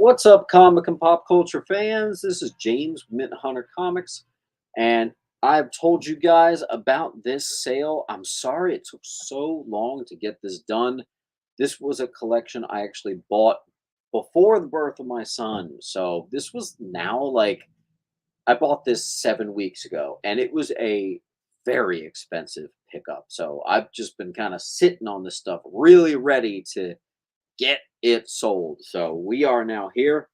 What's up, comic and pop culture fans? This is James with Mint Hunter Comics, and I've told you guys about this sale. I'm sorry it took so long to get this done. This was a collection I actually bought before the birth of my son. So this was now like I bought this 7 weeks ago, and it was a very expensive pickup. So I've just been kind of sitting on this stuff, really ready to get it sold. So we are now here,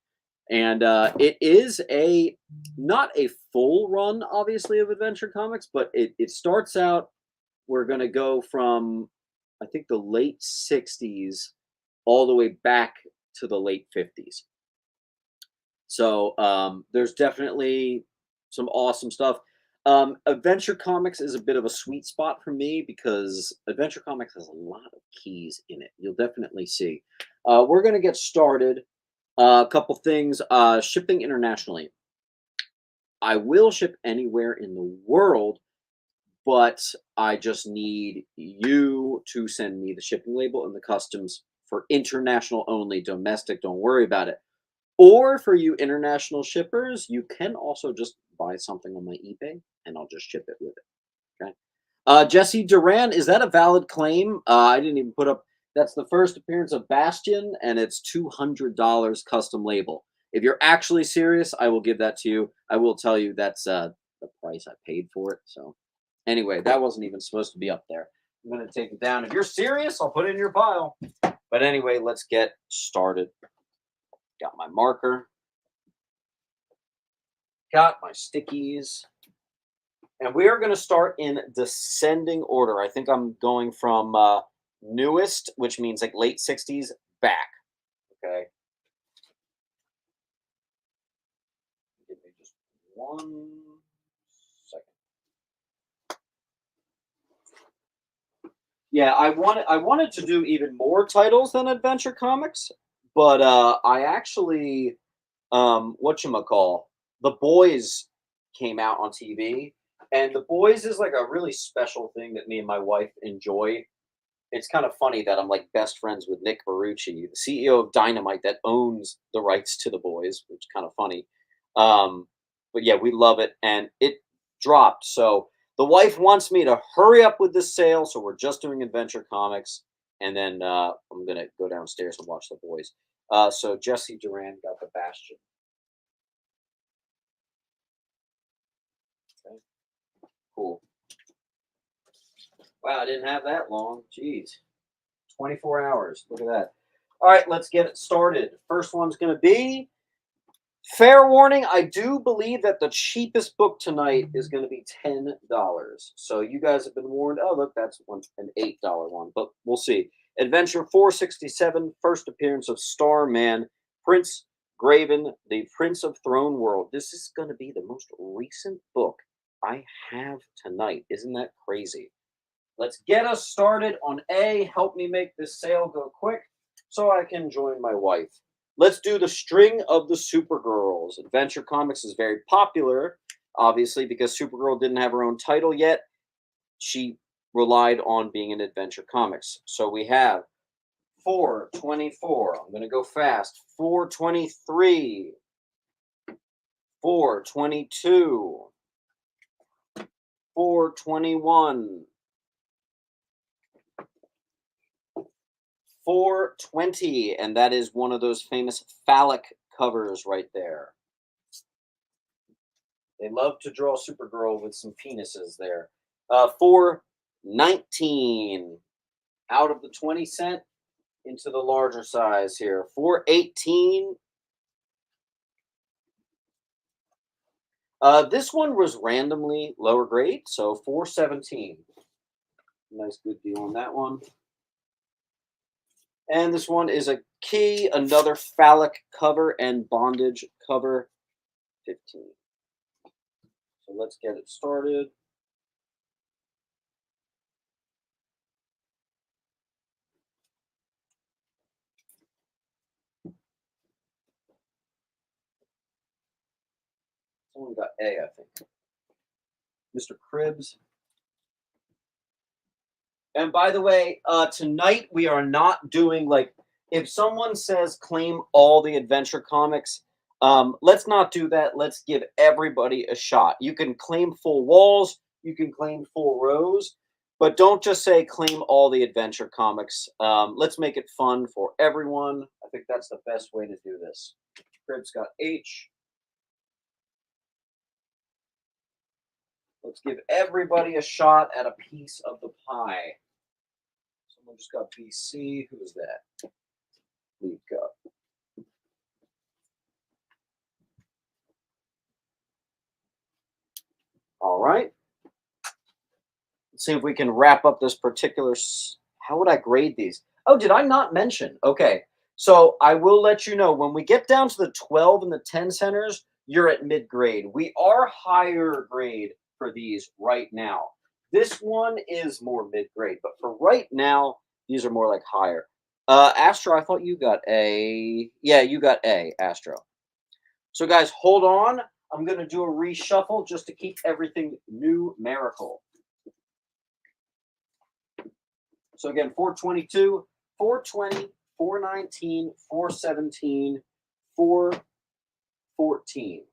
and it is a not a full run, obviously, of Adventure Comics, but it starts out. We're going to go from I think the late '60s all the way back to the late '50s. So there's definitely some awesome stuff. Adventure Comics is a bit of a sweet spot for me because Adventure Comics has a lot of keys in it. You'll definitely see. We're going to get started. A couple things. Shipping internationally. I will ship anywhere in the world, but I just need you to send me the shipping label and the customs for international only. Domestic, don't worry about it. Or for you international shippers, you can also just buy something on my eBay and I'll just ship it with it. Okay. Jesse Duran, is that a valid claim? I didn't even put up. That's the first appearance of Bastion, and it's $200 custom label. If you're actually serious, I will give that to you. I will tell you that's the price I paid for it. So, anyway, that wasn't even supposed to be up there. I'm going to take it down. If you're serious, I'll put it in your pile. But anyway, let's get started. Got my marker. Got my stickies. And we are going to start in descending order. I think I'm going from newest, which means like late '60s, back. Okay. Give me just 1 second. Yeah, I wanted to do even more titles than Adventure Comics, but I actually whatchamacall, The Boys came out on TV, and The Boys is like a really special thing that me and my wife enjoy. It's kind of funny that I'm like best friends with Nick Barucci, the CEO of Dynamite that owns the rights to The Boys, which is kind of funny. But yeah, we love it, and it dropped. So the wife wants me to hurry up with this sale, so we're just doing Adventure Comics, and then I'm gonna go downstairs and watch The Boys. So Jesse Duran got the Bastion. Okay, cool. Wow, I didn't have that long. Jeez. 24 hours. Look at that. All right, let's get it started. First one's going to be fair warning. I do believe that the cheapest book tonight is going to be $10. So you guys have been warned. Oh, look, that's an $8 one, but we'll see. Adventure 467, first appearance of Starman, Prince Graven, the Prince of Throne World. This is going to be the most recent book I have tonight. Isn't that crazy? Let's get us started on A. Help me make this sale go quick so I can join my wife. Let's do the string of the Supergirls. Adventure Comics is very popular, obviously, because Supergirl didn't have her own title yet. She relied on being in Adventure Comics. So we have 424. I'm going to go fast. 423. 422. 421. 420, and that is one of those famous phallic covers right there. They love to draw Supergirl with some penises there. 419, out of the 20 cent into the larger size here. 418. This one was randomly lower grade, so 417. Nice good deal on that one. And this one is a key, another phallic cover and bondage cover, 15. So let's get it started. Someone got A, I think. Mr. Cribbs. And by the way, tonight we are not doing like If someone says claim all the adventure comics, let's not do that. Let's give everybody a shot. You can claim full walls, you can claim full rows, but don't just say claim all the adventure comics. Let's make it fun for everyone. I think that's the best way to do this. Crib's got H. Let's give everybody a shot at a piece of the pie. Someone just got BC. Who is that? Leave go. All right. Let's see if we can wrap up this particular. How would I grade these? Oh, did I not mention? Okay. So I will let you know when we get down to the 12 and the 10 centers, you're at mid grade. We are higher grade for these right now. This one is more mid grade, but for right now, these are more like higher. Astro, I thought you got A. Yeah, you got A, Astro. So guys, hold on. I'm going to do a reshuffle just to keep everything numerical. So again, 422, 420, 419, 417, 414,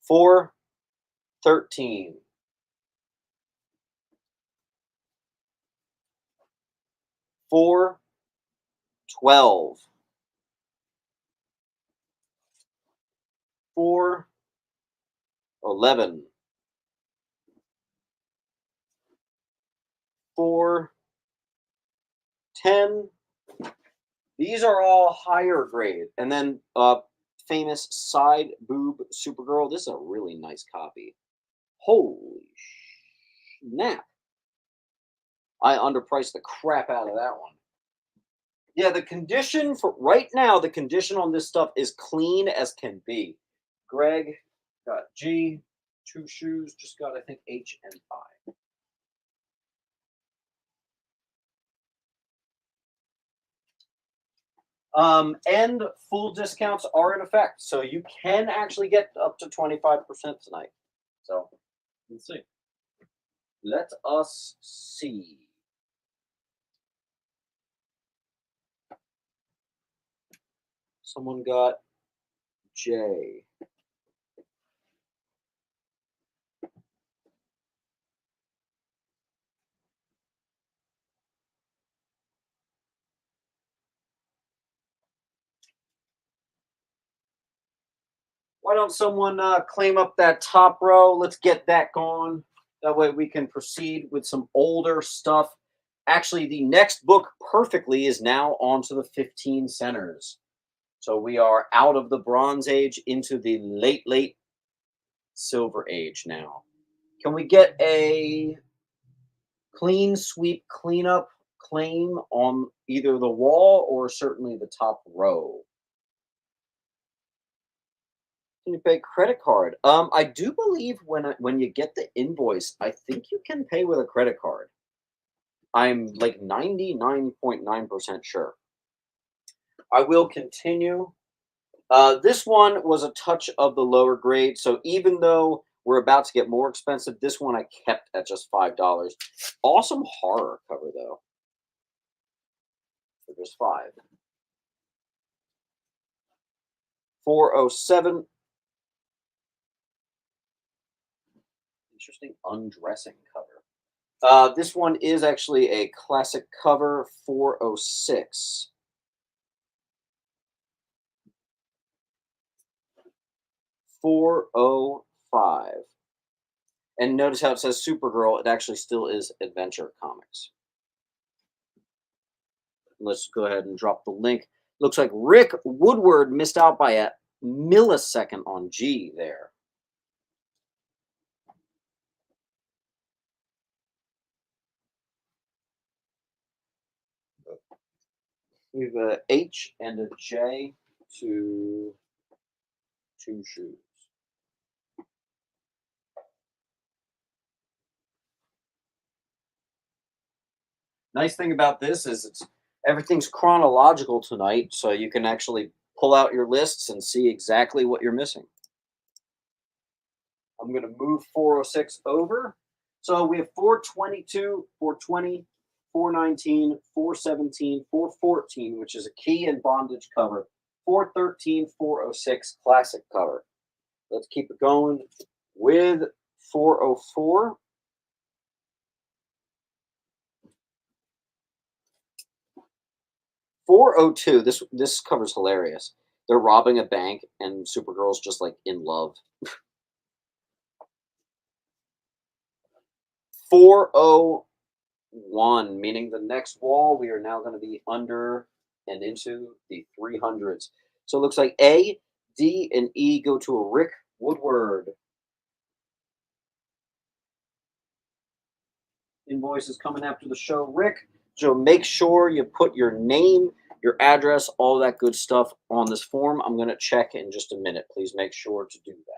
413, 412, 411, 410. These are all higher grade. And then famous side boob Supergirl. This is a really nice copy. Holy snap. I underpriced the crap out of that one. Yeah, the condition for right now, the condition on this stuff is clean as can be. Greg got G, two shoes, just got, I think, H and I. And full discounts are in effect. So you can actually get up to 25% tonight. So let's see. Let us see. Someone got J. Why don't someone claim up that top row? Let's get that going. That way we can proceed with some older stuff. Actually, the next book perfectly is now onto the 15 centers. So we are out of the Bronze Age into the late Silver Age now. Can we get a clean sweep cleanup claim on either the wall or certainly the top row? Can you pay credit card? I do believe when you get the invoice, I think you can pay with a credit card. I'm like 99.9% sure. I will continue. This one was a touch of the lower grade, so even though we're about to get more expensive, this one I kept at just $5. Awesome horror cover though. For just 5. 407. Interesting undressing cover. This one is actually a classic cover, 406. 405. And notice how it says Supergirl. It actually still is Adventure Comics. Let's go ahead and drop the link. Looks like Rick Woodward missed out by a millisecond on G there. We have a H and a J to two shoes. Nice thing about this is everything's chronological tonight, so you can actually pull out your lists and see exactly what you're missing. I'm going to move 406 over. So we have 422, 420, 419, 417, 414, which is a key and bondage cover, 413, 406 classic cover. Let's keep it going with 404. 402. This cover's hilarious. They're robbing a bank and Supergirl's just like in love. 401, meaning the next wall we are now going to be under and into the 300s. So it looks like A, D, and E go to a Rick Woodward. Invoice is coming after the show, Rick. So make sure you put your name, your address, all that good stuff on this form. I'm going to check in just a minute. Please make sure to do that.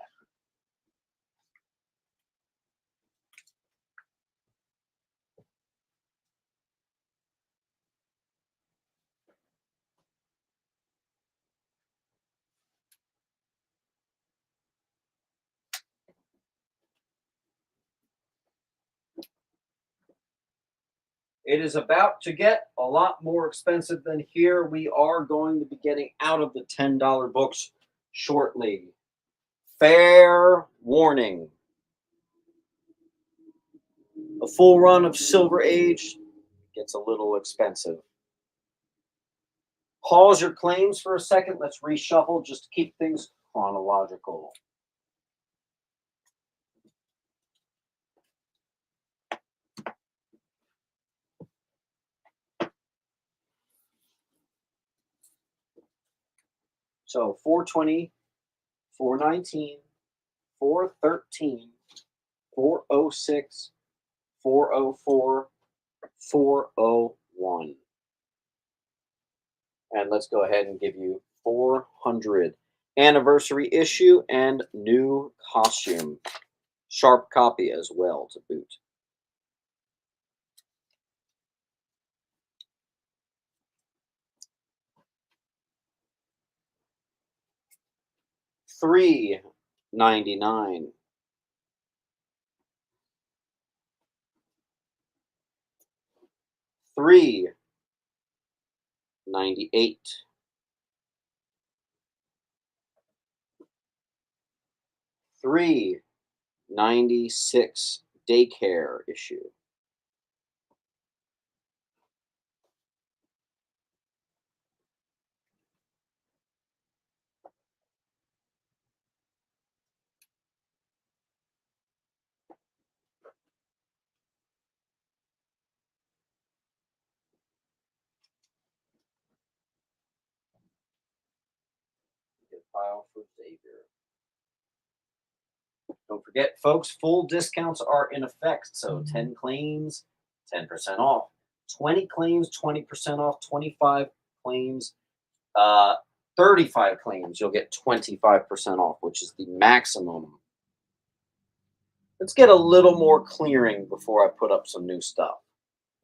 It is about to get a lot more expensive than here. We are going to be getting out of the $10 books shortly. Fair warning. A full run of Silver Age gets a little expensive. Pause your claims for a second. Let's reshuffle just to keep things chronological. So 420, 419, 413, 406, 404, 401. And let's go ahead and give you 400. Anniversary issue and new costume. Sharp copy as well to boot. $3.99. $3.98. $3.96 daycare issue. File for Xavier. Don't forget, folks, full discounts are in effect. So 10 claims, 10% off. 20 claims, 20% off. 25 claims, 35 claims, you'll get 25% off, which is the maximum. Let's get a little more clearing before I put up some new stuff.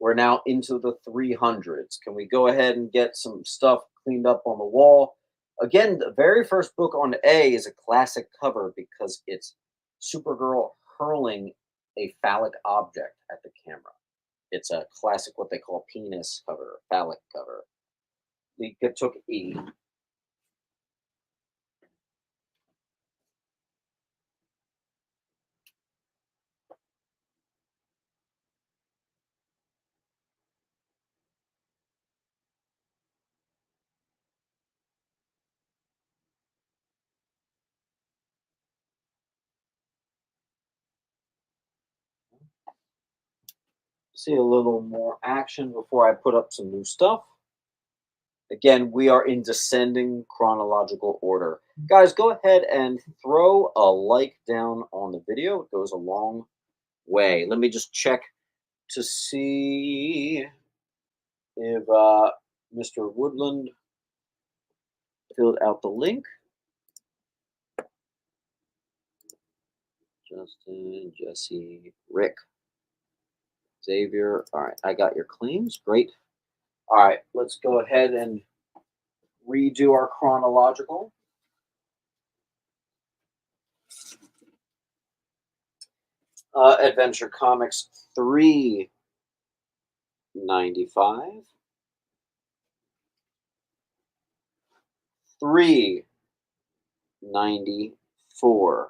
We're now into the 300s. Can we go ahead and get some stuff cleaned up on the wall? Again, the very first book on A is a classic cover because it's Supergirl hurling a phallic object at the camera. It's a classic, what they call penis cover, phallic cover. We took E. See a little more action before I put up some new stuff. Again, we are in descending chronological order. Guys, go ahead and throw a like down on the video. It goes a long way. Let me just check to see if Mr. Woodland filled out the link. Justin, Jesse, Rick, Xavier. All right, I got your claims. Great. All right, let's go ahead and redo our chronological. Adventure Comics 399. $3.95. $3.94.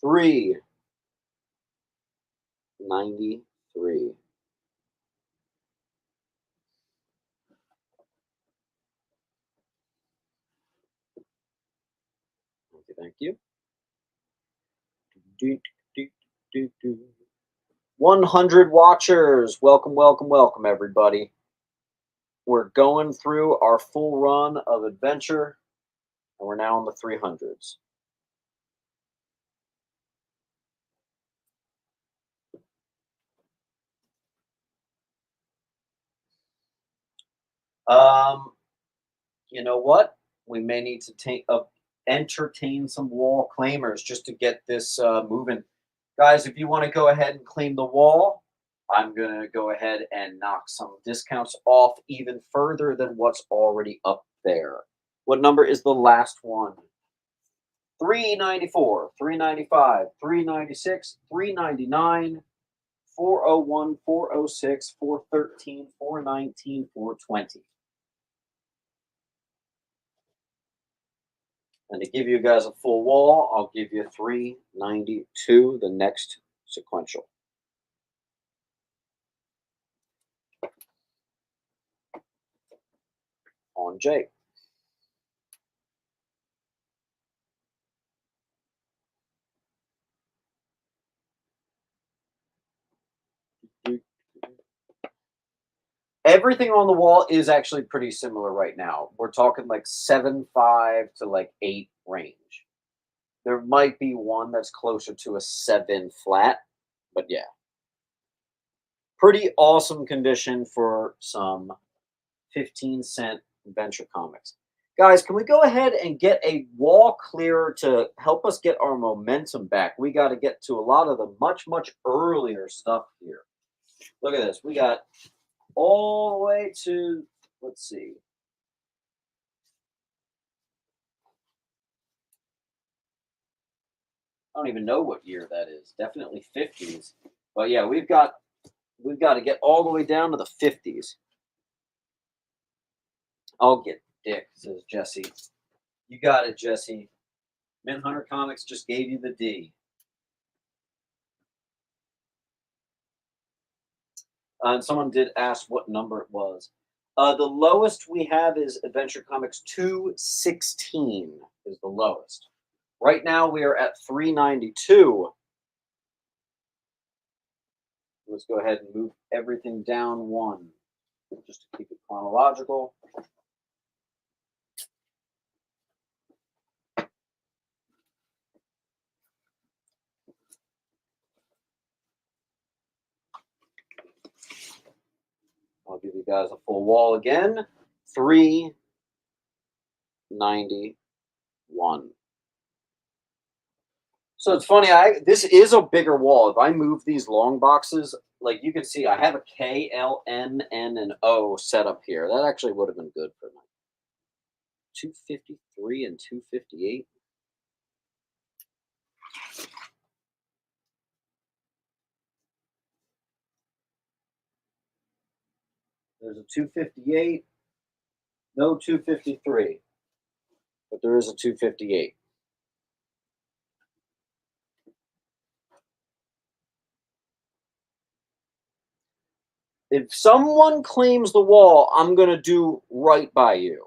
$3.93. Thank you. 100 watchers. Welcome, welcome, welcome, everybody. We're going through our full run of adventure, and we're now in the 300s. You know what? We may need to entertain some wall claimers just to get this moving. Guys, if you want to go ahead and claim the wall, I'm going to go ahead and knock some discounts off even further than what's already up there. What number is the last one? $3.94, $3.95, $3.96, $3.99, $4.01, $4.06, $4.13, $4.19, $4.20. And to give you guys a full wall, I'll give you $3.92, the next sequential. On Jay. Everything on the wall is actually pretty similar right now. We're talking like 7.5 to like 8 range. There might be one that's closer to a 7 flat, but yeah. Pretty awesome condition for some 15-cent Adventure Comics. Guys, can we go ahead and get a wall clearer to help us get our momentum back? We got to get to a lot of the much, much earlier stuff here. Look at this. We got all the way to, let's see. I don't even know what year that is. Definitely 50s. But yeah, we've got to get all the way down to the 50s. I'll get Dick, says Jesse. You got it, Jesse. Mint Hunter Comics just gave you the D. And someone did ask what number it was. The lowest we have is Adventure Comics 216 is the lowest. Right now we are at 392. Let's go ahead and move everything down one, just to keep it chronological. I'll give you guys a full wall again. 391. So it's funny, this is a bigger wall. If I move these long boxes, like you can see, I have a K, L, M, N, and O set up here. That actually would have been good for me. 253 and 258. There's a 258, no 253, but there is a 258. If someone claims the wall, I'm going to do right by you.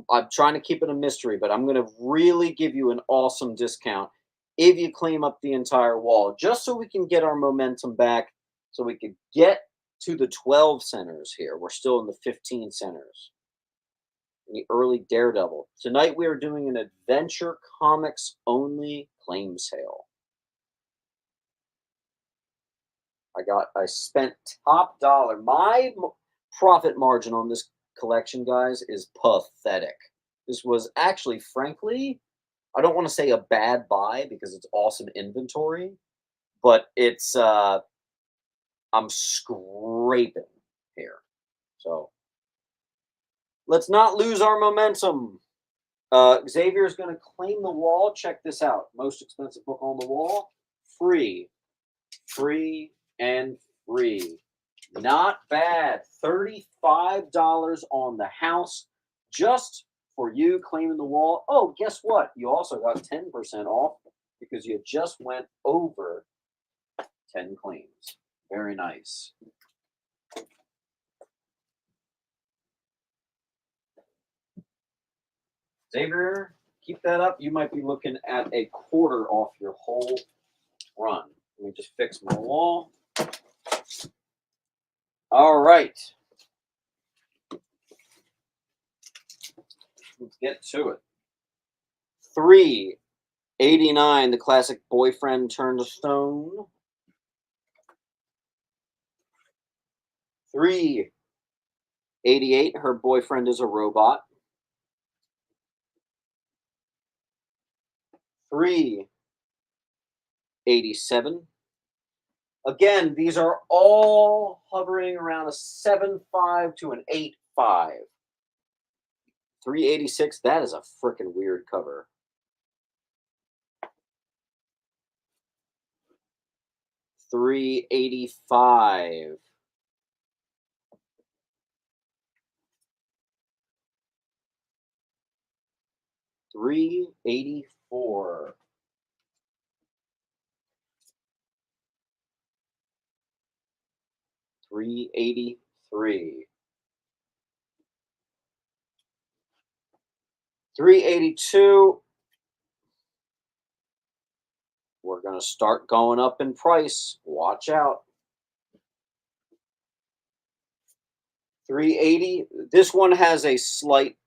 I'm trying to keep it a mystery, but I'm going to really give you an awesome discount if you claim up the entire wall, just so we can get our momentum back, so we can get to the 12 centers here. We're still in the 15 centers. In the early Daredevil. Tonight we are doing an Adventure Comics only claim sale. I spent top dollar. My profit margin on this collection, guys, is pathetic. This was actually, frankly, I don't want to say a bad buy because it's awesome inventory, but it's I'm scraping here. So let's not lose our momentum. Xavier is going to claim the wall. Check this out. Most expensive book on the wall, free. Free and free. Not bad. $35 on the house just for you claiming the wall. Oh, guess what? You also got 10% off because you just went over 10 claims. Very nice. Xavier, keep that up. You might be looking at a quarter off your whole run. Let me just fix my wall. All right. Let's get to it. 389, the classic boyfriend turned to stone. 388, her boyfriend is a robot. 387. Again, these are all hovering around a 7.5 to an 8.5. 386, that is a freaking weird cover. 385. 384. 383. 382. We're going to start going up in price. Watch out. 380. This one has a slight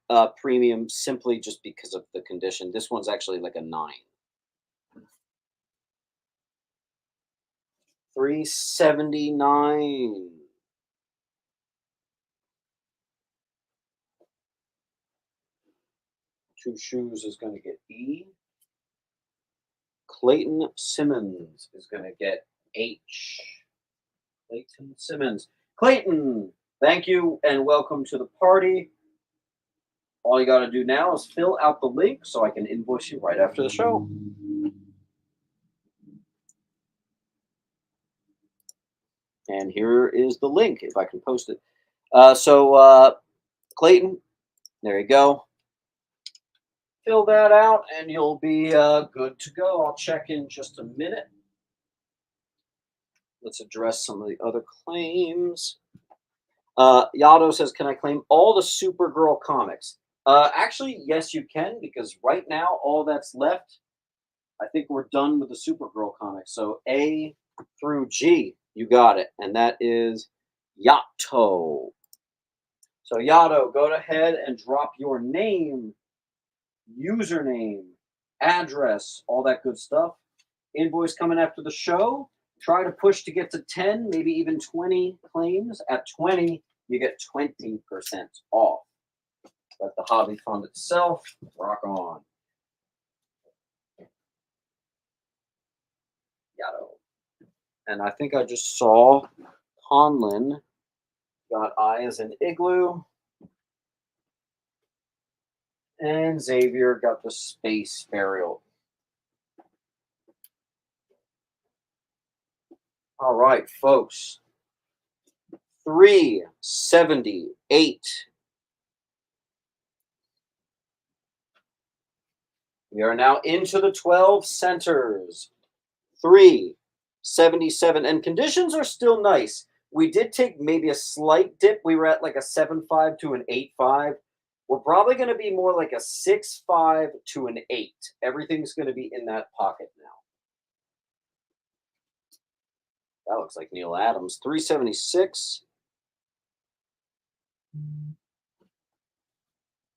premium simply just because of the condition. This one's actually like a 9. 379. 2 Shoes is going to get E. Clayton Simmons is going to get H. Clayton Simmons. Clayton, thank you and welcome to the party. All you got to do now is fill out the link so I can invoice you right after the show. And here is the link if I can post it. Clayton, there you go. Fill that out and you'll be good to go. I'll check in just a minute. Let's address some of the other claims. Yado says, can I claim all the Supergirl comics? Actually, yes, you can, because right now all that's left, I think we're done with the Supergirl comics. So A through G, you got it. And that is Yato. So Yato, go ahead and drop your name, username, address, all that good stuff. Invoice coming after the show. Try to push to get to 10, maybe even 20 claims. At 20, you get 20% off. Let the hobby fund itself. Rock on. Yato. And I think I just saw Conlin got I as an igloo. And Xavier got the space burial. All right, folks. 378. We are now into the 12 centers. 377. And conditions are still nice. We did take maybe a slight dip. We were at like a 7.5 to an 8.5. We're probably going to be more like a 6.5 to an 8. Everything's going to be in that pocket now. That looks like Neil Adams. 376.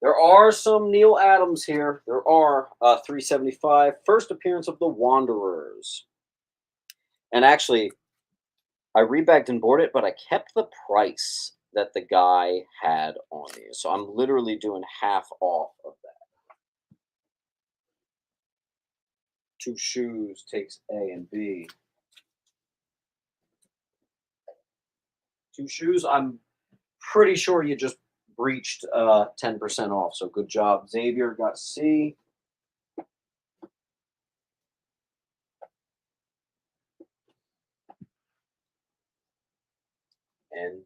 There are some Neil Adams here. There are 375. First appearance of the Wanderers. And actually, I rebagged and boarded it, but I kept the price that the guy had on these. So I'm literally doing half off of that. 2 Shoes takes A and B. 2 Shoes, I'm pretty sure you just breached 10% off. So good job. Xavier got C. ND.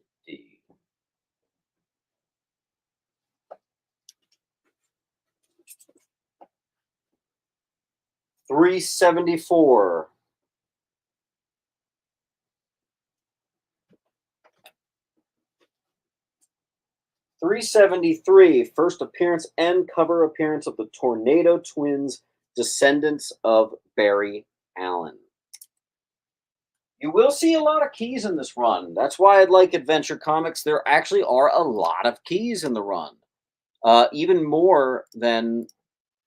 $374. $373. First appearance and cover appearance of the Tornado Twins, descendants of Barry Allen. You will see a lot of keys in this run. That's why I like Adventure Comics. There actually are a lot of keys in the run. Even more than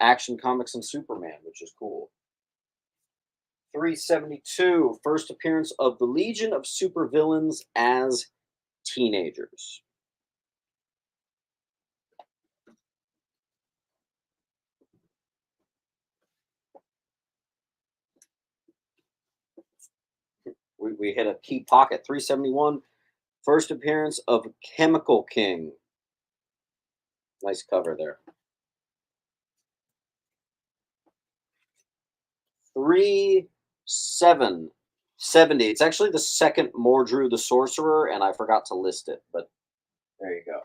Action Comics and Superman, which is cool. 372. First appearance of the Legion of Supervillains as teenagers. We hit a key pocket. 371. First appearance of Chemical King. Nice cover there. 370. It's actually the second Mordru the Sorcerer, and I forgot to list it, but there you go.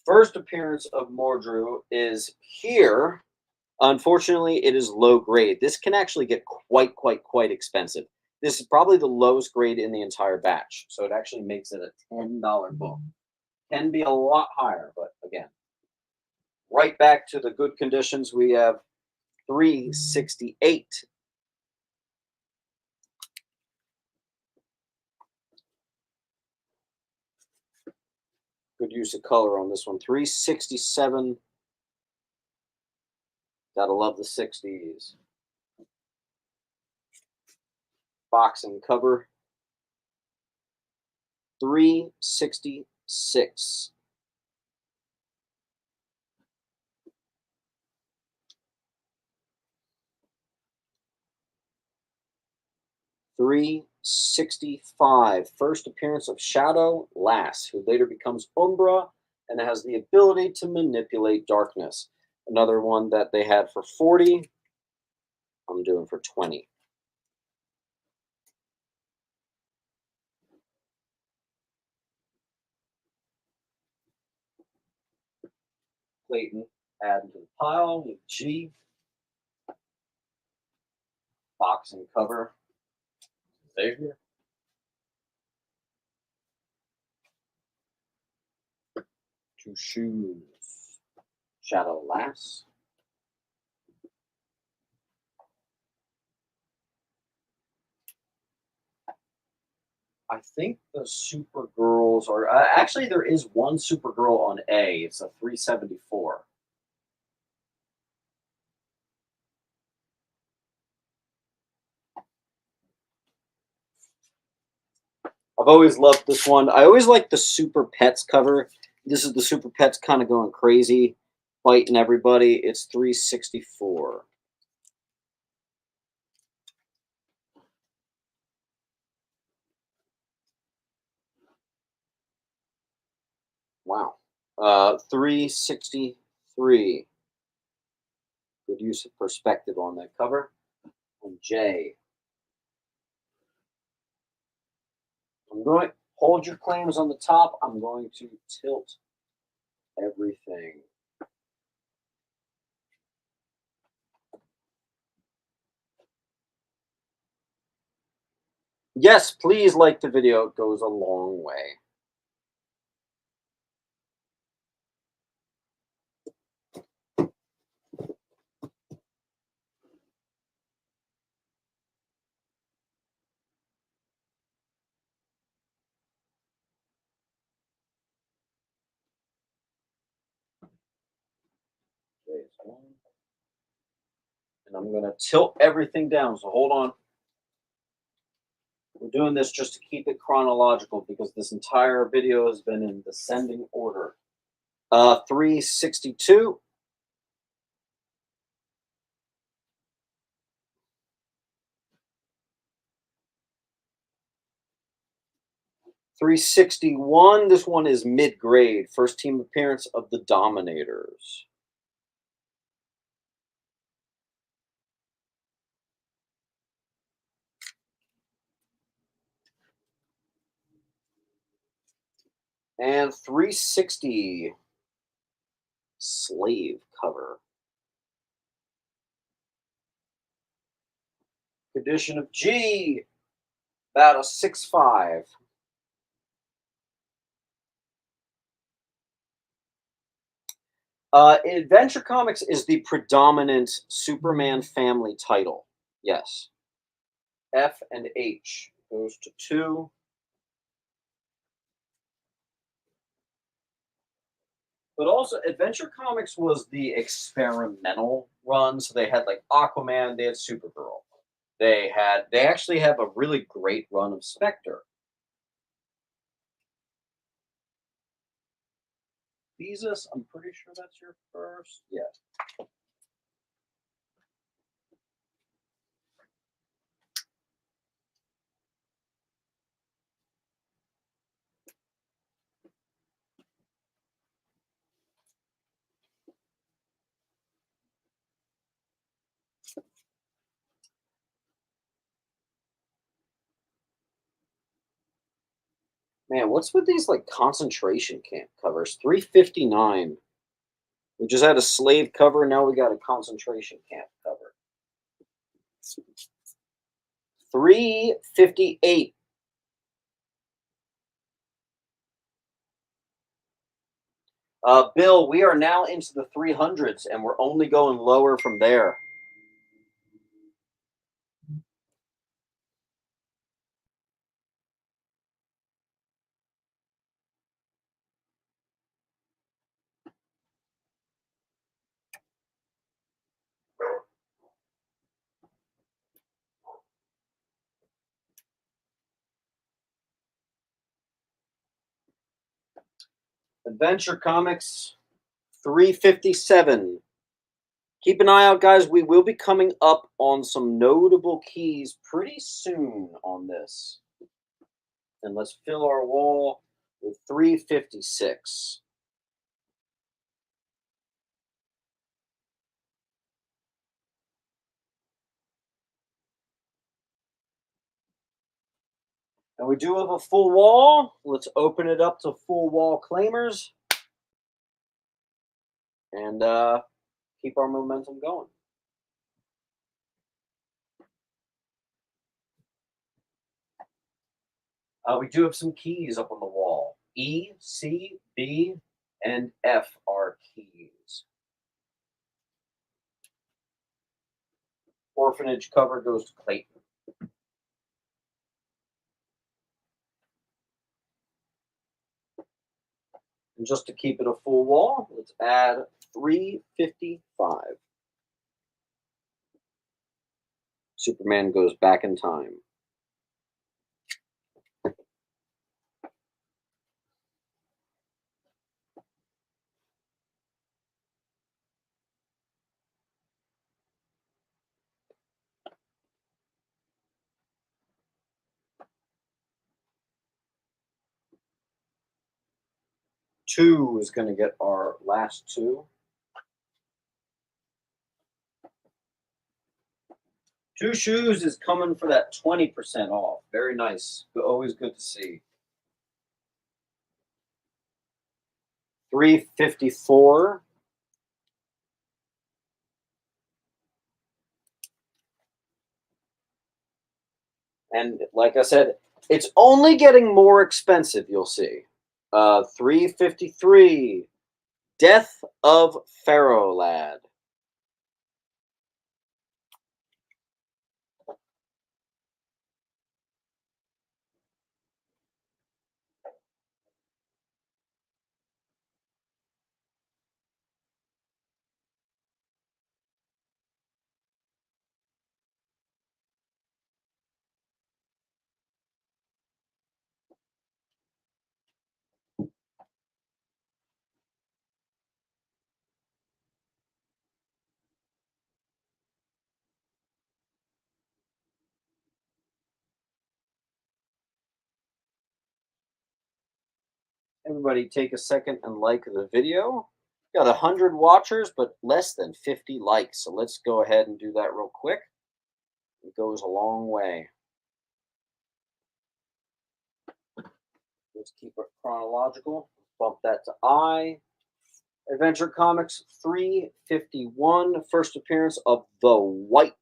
First appearance of Mordru is here. Unfortunately, it is low grade. This can actually get quite expensive. This is probably the lowest grade in the entire batch, so it actually makes it a $10 book. Can be a lot higher, but again, right back to the good conditions. We have 368. Good use of color on this one. 367. Gotta love the 60s. Box and cover. 366. $365. First appearance of Shadow Lass, who later becomes Umbra and has the ability to manipulate darkness. Another one that they had for 40. I'm doing for 20. Clayton added to the pile with G. Box and cover. Xavier. Two shoes. Shadow Lass. I think the Supergirls are actually there is one Supergirl on A. It's a 374. I've always loved this one. I always like the Super Pets cover. This is the Super Pets kind of going crazy, fighting everybody. It's 364. Wow. 363. Good use of perspective on that cover. And J. I'm going to hold your claims on the top. I'm going to tilt everything. Yes, please like the video. It goes a long way. And I'm going to tilt everything down. So hold on. We're doing this just to keep it chronological because this entire video has been in descending order. 362. $361. This one is mid-grade. First team appearance of the Dominators. And 360 slave cover. Condition of G, about a 6.5. Adventure Comics is the predominant Superman family title. Yes. F and H goes to 2. But also, Adventure Comics was the experimental run. So they had like Aquaman, they had Supergirl. They actually have a really great run of Spectre. Jesus, I'm pretty sure that's your first. Yeah. Man, what's with these like concentration camp covers? 359. We just had a slave cover, now we got a concentration camp cover. 358. Bill, we are now into the 300s, and we're only going lower from there. Adventure Comics 357. Keep an eye out, guys. We will be coming up on some notable keys pretty soon on this. And let's fill our wall with 356. And we do have a full wall. Let's open it up to full wall claimers. And keep our momentum going. We do have some keys up on the wall. E, C, B, and F are keys. Orphanage cover goes to Clayton. And just to keep it a full wall, let's add 355. Superman goes back in time. Two is going to get our last two. Two Shoes is coming for that 20% off. Very nice. Always good to see. 354. And like I said, it's only getting more expensive, you'll see. 353. Death of Pharaoh Lad. Everybody take a second and like the video. Got 100 watchers, but less than 50 likes. So let's go ahead and do that real quick. It goes a long way. Let's keep it chronological. Bump that to I. Adventure Comics 351, first appearance of the White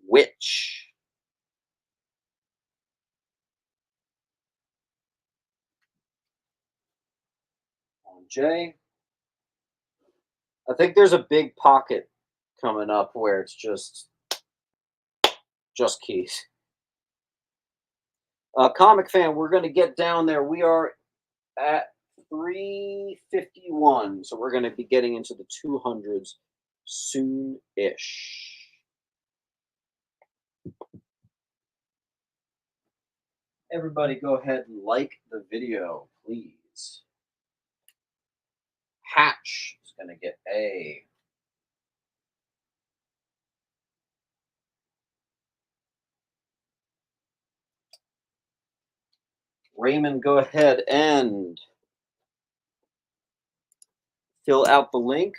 Witch. On J. I think there's a big pocket coming up where it's just keys. Comic fan, we're going to get down there. We are at 351, so we're going to be getting into the 200s soon-ish. Everybody go ahead and like the video, please. Hatch is going to get A. Raymond, go ahead and fill out the link.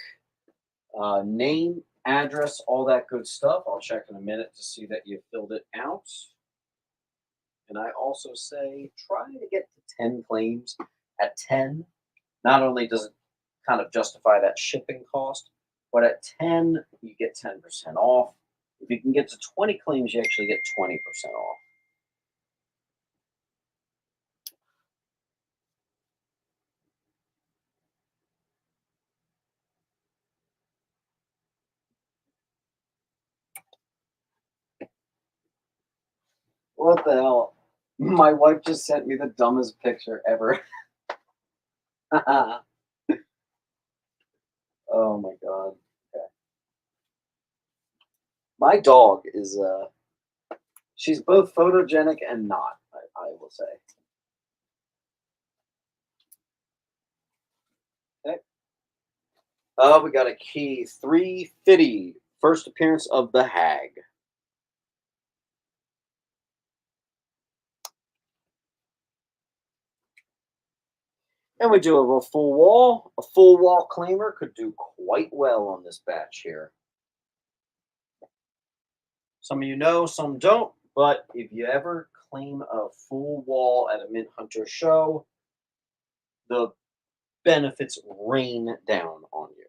Name, address, all that good stuff. I'll check in a minute to see that you filled it out. And I also say try to get to 10 claims. At 10, not only does it kind of justify that shipping cost, but at 10, you get 10% off. If you can get to 20 claims, you actually get 20% off. What the hell? My wife just sent me the dumbest picture ever. Oh my god. Okay. My dog is she's both photogenic and not, I will say. Okay. We got a key 350, first appearance of the Hag. And we do have a full wall. A full wall claimer could do quite well on this batch here. Some of you know, some don't. But if you ever claim a full wall at a Mint Hunter show, the benefits rain down on you.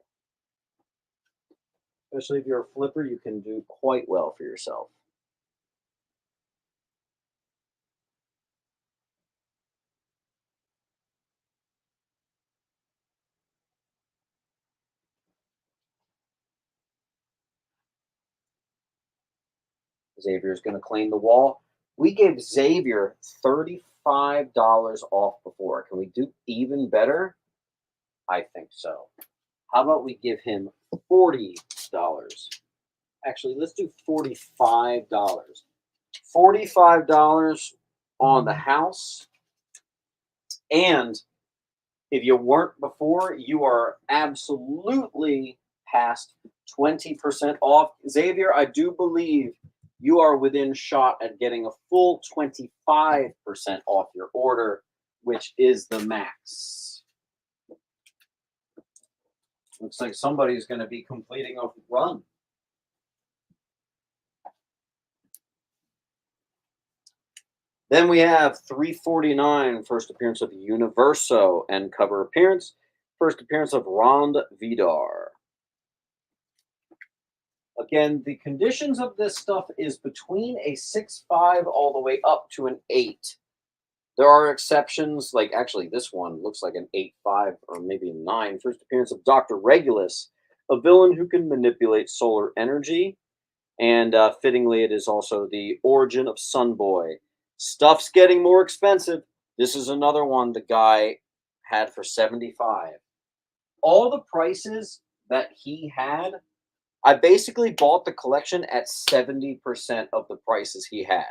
Especially if you're a flipper, you can do quite well for yourself. Xavier's going to claim the wall. We gave Xavier $35 off before. Can we do even better? I think so. How about we give him $40? Actually, let's do $45. $45 on the house. And if you weren't before, you are absolutely past 20% off. Xavier, I do believe you are within shot at getting a full 25% off your order, which is the max. Looks like somebody's going to be completing a run. Then we have 349, first appearance of Universo, and cover appearance, first appearance of Rond Vidar. Again, the conditions of this stuff is between a 6.5 all the way up to an 8. There are exceptions, like actually this one looks like an 8.5 or maybe a 9. First appearance of Dr. Regulus, a villain who can manipulate solar energy. And fittingly, it is also the origin of Sunboy. Stuff's getting more expensive. This is another one the guy had for 75. All the prices that he had, I basically bought the collection at 70% of the prices he had.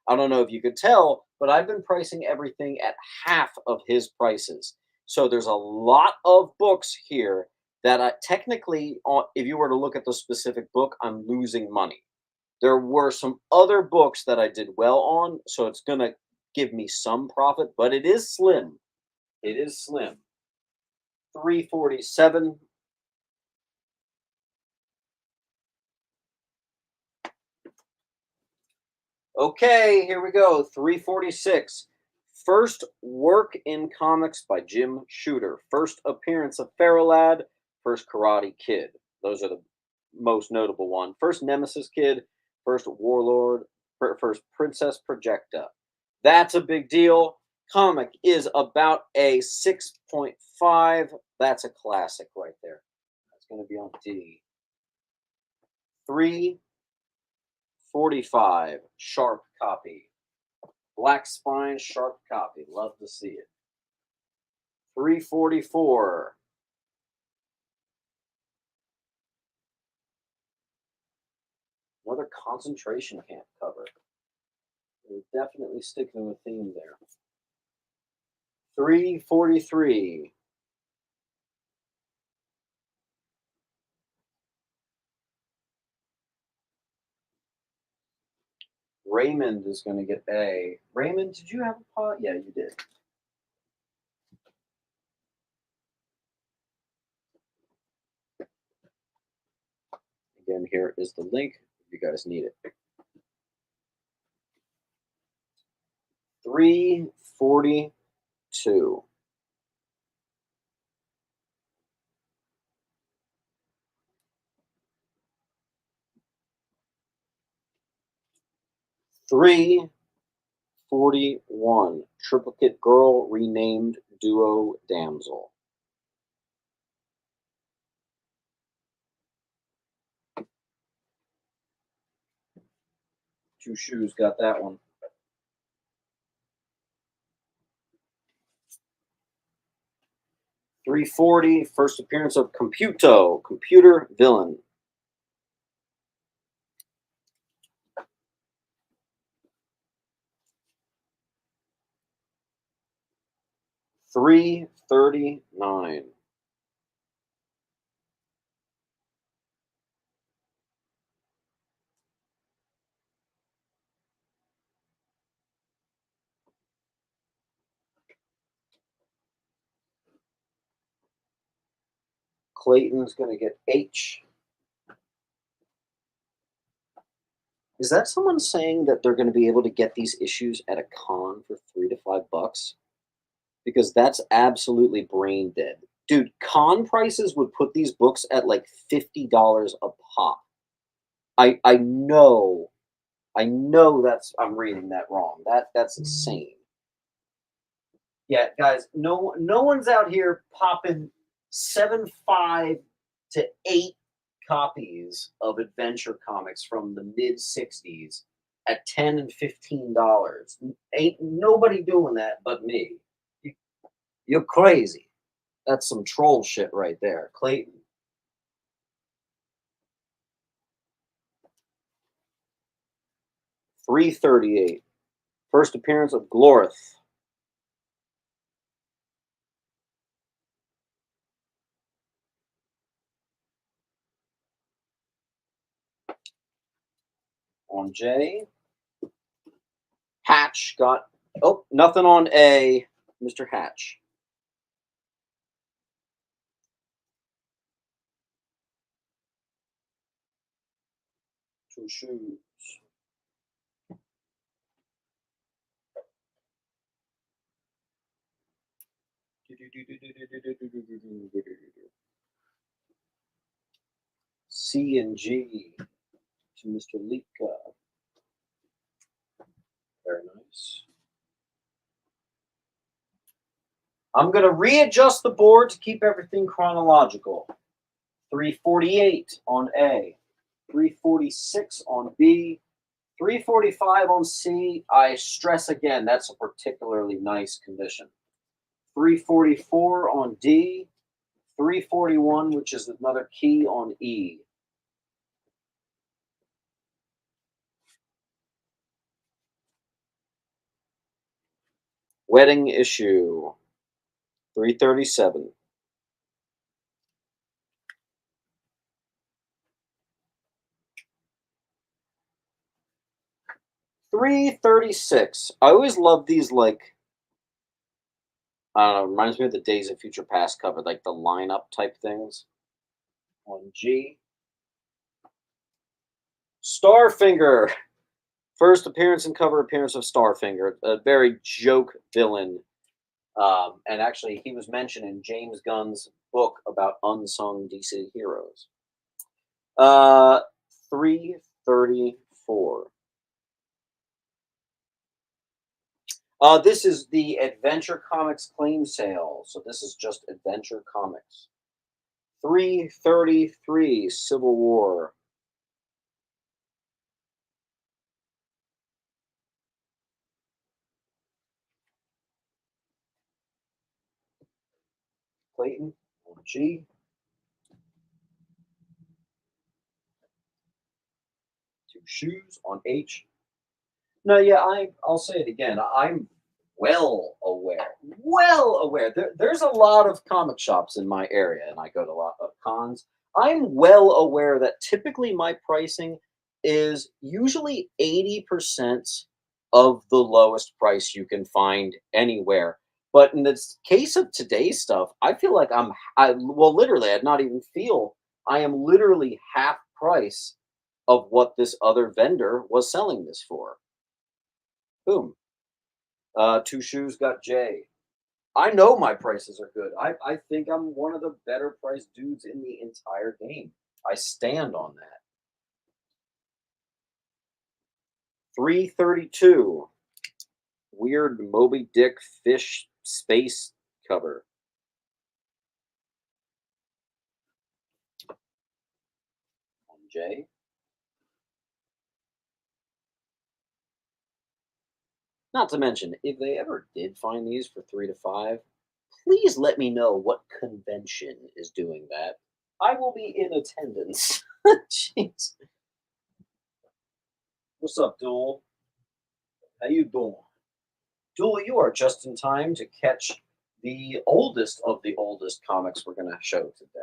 I don't know if you could tell, but I've been pricing everything at half of his prices. So there's a lot of books here that technically, if you were to look at the specific book, I'm losing money. There were some other books that I did well on, so it's going to give me some profit, but it is slim. It is slim. 347. Okay, here we go. 346. First work in comics by Jim Shooter. First appearance of Feralad. First Karate Kid. Those are the most notable one. First Nemesis Kid. First Warlord. First Princess Projecta. That's a big deal. Comic is about a 6.5. That's a classic right there. That's going to be on D. 345. Sharp copy. Black spine, sharp copy. Love to see it. 344. Another concentration camp cover. We're definitely sticking to a theme there. 343. Raymond is going to get A. Raymond, did you have a pot? Yeah, you did. Again, here is the link if you guys need it. 342. Three 41. Triplicate Girl renamed Duo Damsel. Two Shoes got that one. 340. First appearance of Computo, Computer Villain. 339. Clayton's going to get H. Is that someone saying that they're going to be able to get these issues at a con for $3 to $5? Because that's absolutely brain dead. Dude, con prices would put these books at like $50 a pop. I know that's I'm reading that wrong. That's insane. Yeah, guys, no one's out here popping 7.5 to 8 copies of adventure comics from the mid 60s at $10 and $15. Ain't nobody doing that but me. You're crazy. That's some troll shit right there, Clayton. $338. First appearance of Glorith. On J. Hatch got nothing on A. Mr. Hatch. Two Shoes. C and G to Mr. Lika. Very nice. I'm going to readjust the board to keep everything chronological. 348 on A, 346 on B, 345 on C. I stress again, that's a particularly nice condition. 344 on D, 341, which is another key on E. Wedding issue, 337. $336. I always love these, like, I don't know, reminds me of the Days of Future Past cover, like the lineup type things. On G. Starfinger. First appearance and cover appearance of Starfinger, a very joke villain. And actually, he was mentioned in James Gunn's book about unsung DC heroes. Uh, 334. This is the Adventure Comics claim sale. So this is just Adventure Comics. 333 Civil War. Clayton on G. Two Shoes on H. No, yeah, I'll say it again. I'm well aware. There's a lot of comic shops in my area, and I go to a lot of cons. I'm well aware that typically my pricing is usually 80% of the lowest price you can find anywhere. But in this case of today's stuff, I feel like literally, I'd not even feel I am literally half price of what this other vendor was selling this for. Boom. Two Shoes got J. I know my prices are good. I think I'm one of the better priced dudes in the entire game. I stand on that. 332. Weird Moby Dick fish space cover. On J. Not to mention, if they ever did find these for 3 to 5, please let me know what convention is doing that. I will be in attendance. Jeez. What's up, Duel? How you doing? Duel, you are just in time to catch the oldest of the oldest comics we're going to show today.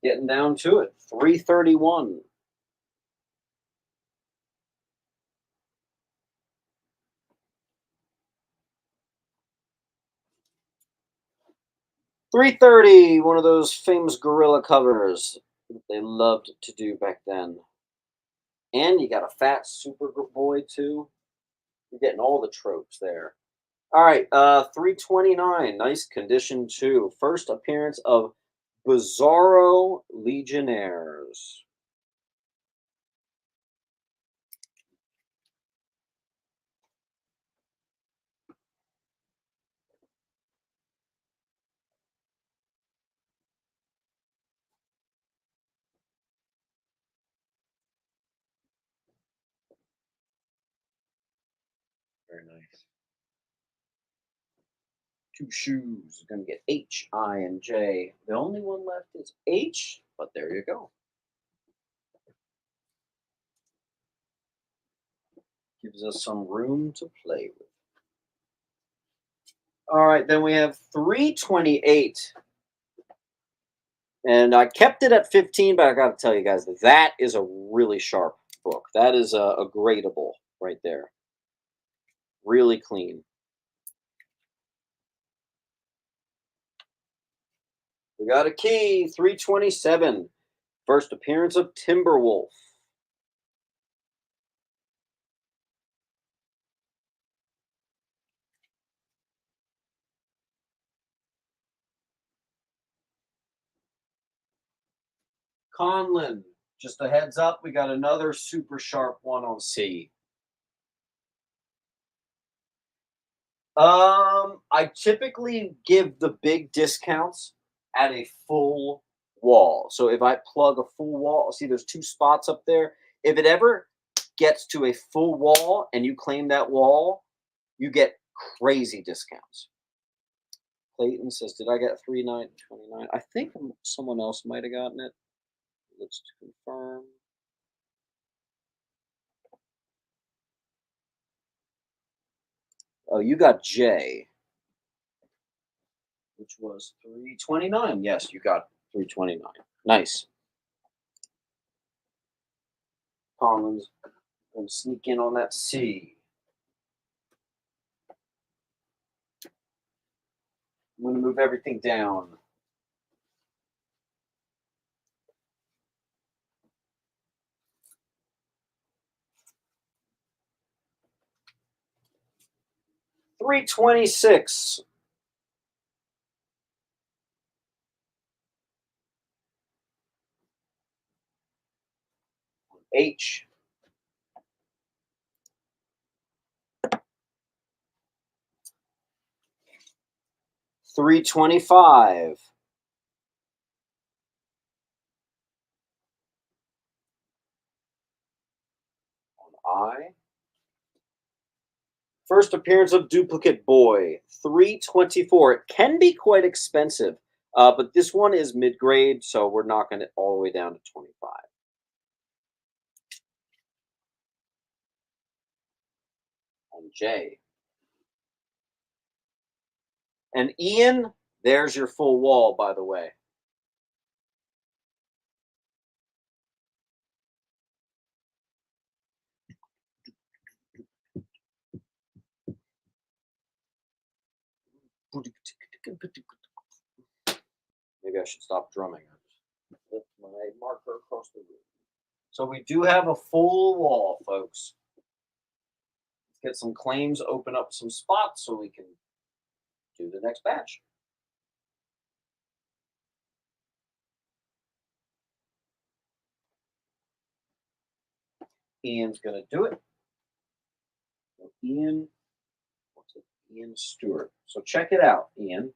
Getting down to it. 331. One of those famous gorilla covers that they loved to do back then. And you got a fat Superboy too. You're getting all the tropes there. All right, 329. Nice condition too. First appearance of Bizarro Legionnaires. Very nice. Two Shoes. Going to get H, I, and J. The only one left is H, but there you go. Gives us some room to play with. All right, then we have 328. And I kept it at 15, but I got to tell you guys, that is a really sharp book. That is a gradable right there. Really clean. We got a key, 327. First appearance of Timberwolf. Conlon. Just a heads up, we got another super sharp one on C. I typically give the big discounts at a full wall. So if I plug a full wall, see there's two spots up there. If it ever gets to a full wall and you claim that wall, you get crazy discounts. Clayton says, "Did I get 3,929?" I think someone else might have gotten it. Let's confirm. Oh, you got J, which was 329. Yes, you got 329. Nice. Collins going to sneak in on that C. I'm going to move everything down. 326. H. 325. On I. First appearance of Duplicate Boy, 324. It can be quite expensive, but this one is mid-grade, so we're knocking it all the way down to 25. On J. And Ian, there's your full wall, by the way. Maybe I should stop drumming. Lift my marker across the room. So we do have a full wall, folks. Let's get some claims, open up some spots so we can do the next batch. Ian's going to do it. So Ian, what's it? Ian Stewart. So check it out, Ian.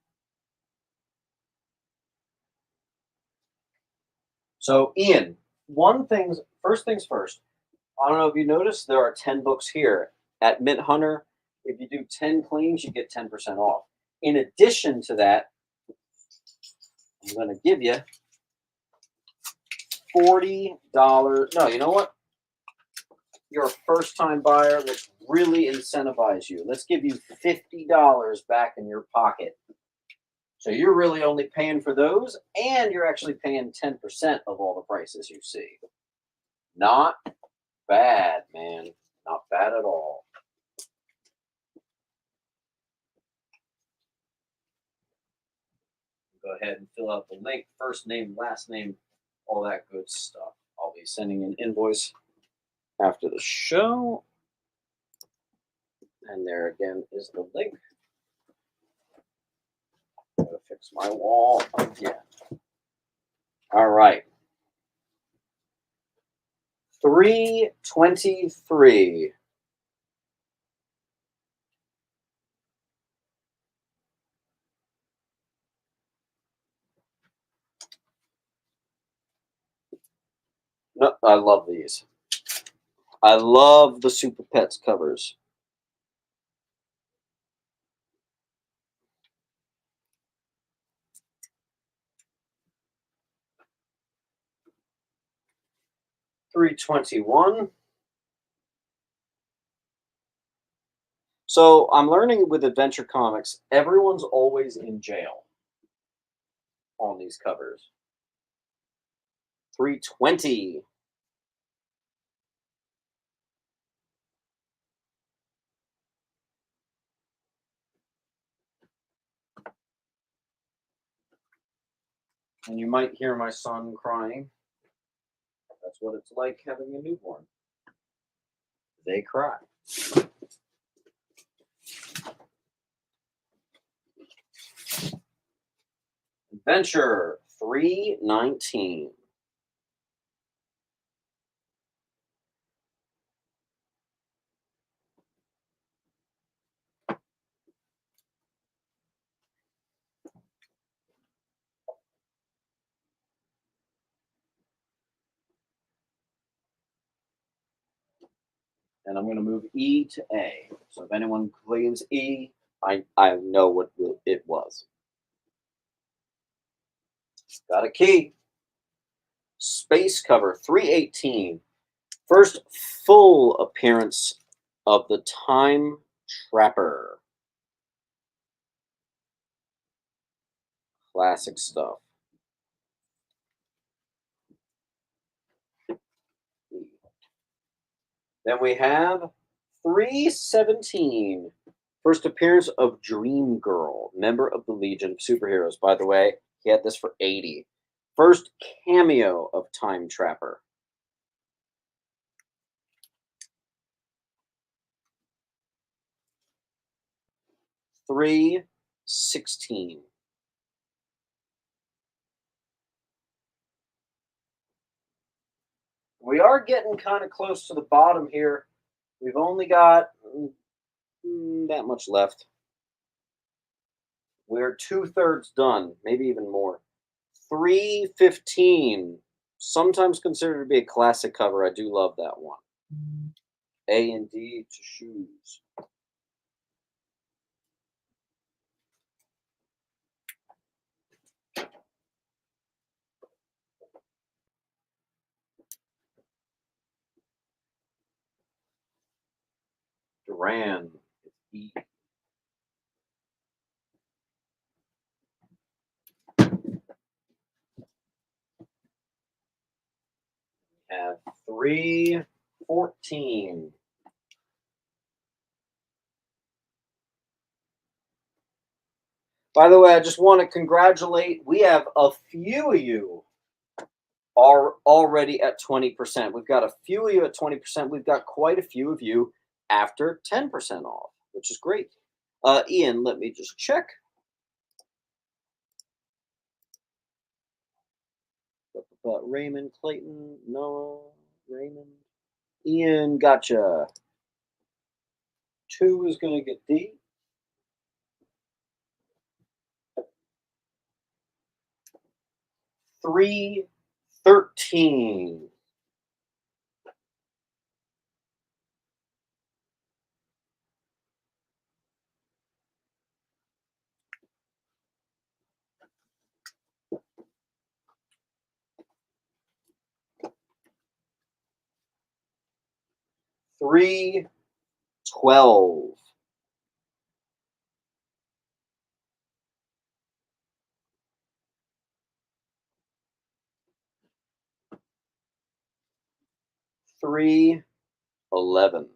So Ian, first things first. I don't know if you noticed, there are 10 books here. At Mint Hunter, if you do 10 claims, you get 10% off. In addition to that, I'm going to give you $40. No, you know what? You're a first-time buyer. Let's really incentivize you. Let's give you $50 back in your pocket. So you're really only paying for those, and you're actually paying 10% of all the prices you see. Not bad, man. Not bad at all. Go ahead and fill out the link, first name, last name, all that good stuff. I'll be sending an invoice after the show. And there again is the link. Gotta fix my wall again. All right. 323. No, I love these. I love the Super Pets covers. $321. So I'm learning with Adventure Comics, everyone's always in jail on these covers. $320. And you might hear my son crying. That's what it's like having a newborn. They cry. Adventure 319. And I'm going to move E to A. So if anyone claims E, I know what it was. Got a key. Space cover 318. First full appearance of the Time Trapper. Classic stuff. Then we have 317. First appearance of Dream Girl, member of the Legion of Superheroes. By the way, he had this for 80. First cameo of Time Trapper. 316. We are getting kind of close to the bottom here. We've only got that much left. We're two-thirds done, maybe even more. 315. Sometimes considered to be a classic cover. I do love that one. A and D to shoes. Duran. E. Have 314. By the way, I just want to congratulate. We have a few of you are already at 20%. We've got a few of you at 20%. We've got quite a few of you after 10% off, which is great. Ian, let me just check. Raymond, Clayton, Noah, Raymond, Ian, gotcha. 2 is going to get D. 313. Three 12. 311.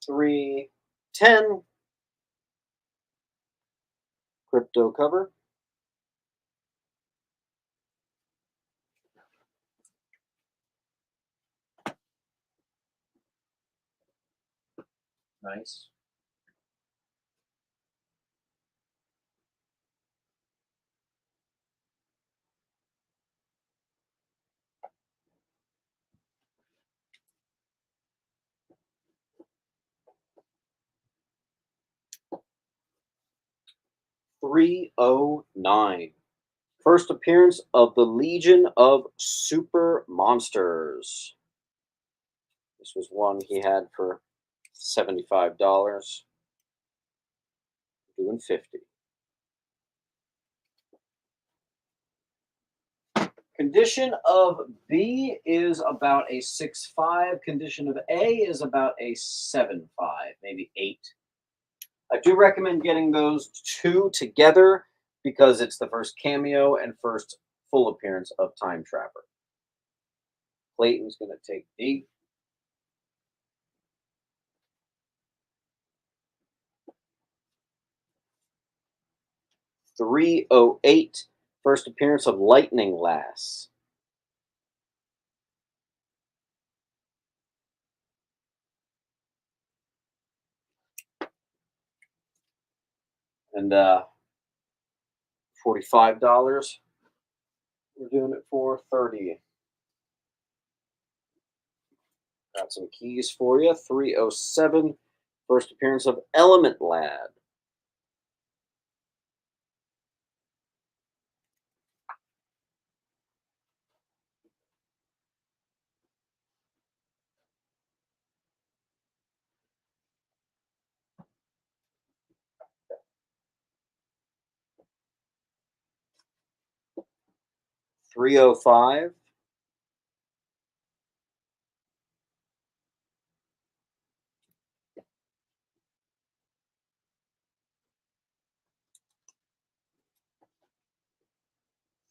310. Crypto cover. Nice. $309. First appearance of the Legion of Super Monsters. This was one he had for $75. Doing 50. Condition of B is about a 6.5. Condition of A is about a 7.5, maybe 8. I do recommend getting those 2 together because it's the first cameo and first full appearance of Time Trapper. Clayton's going to take D. $308. First appearance of Lightning Lass. And $45. We're doing it for 30. Got some keys for you. 307. First appearance of Element Lad. $305.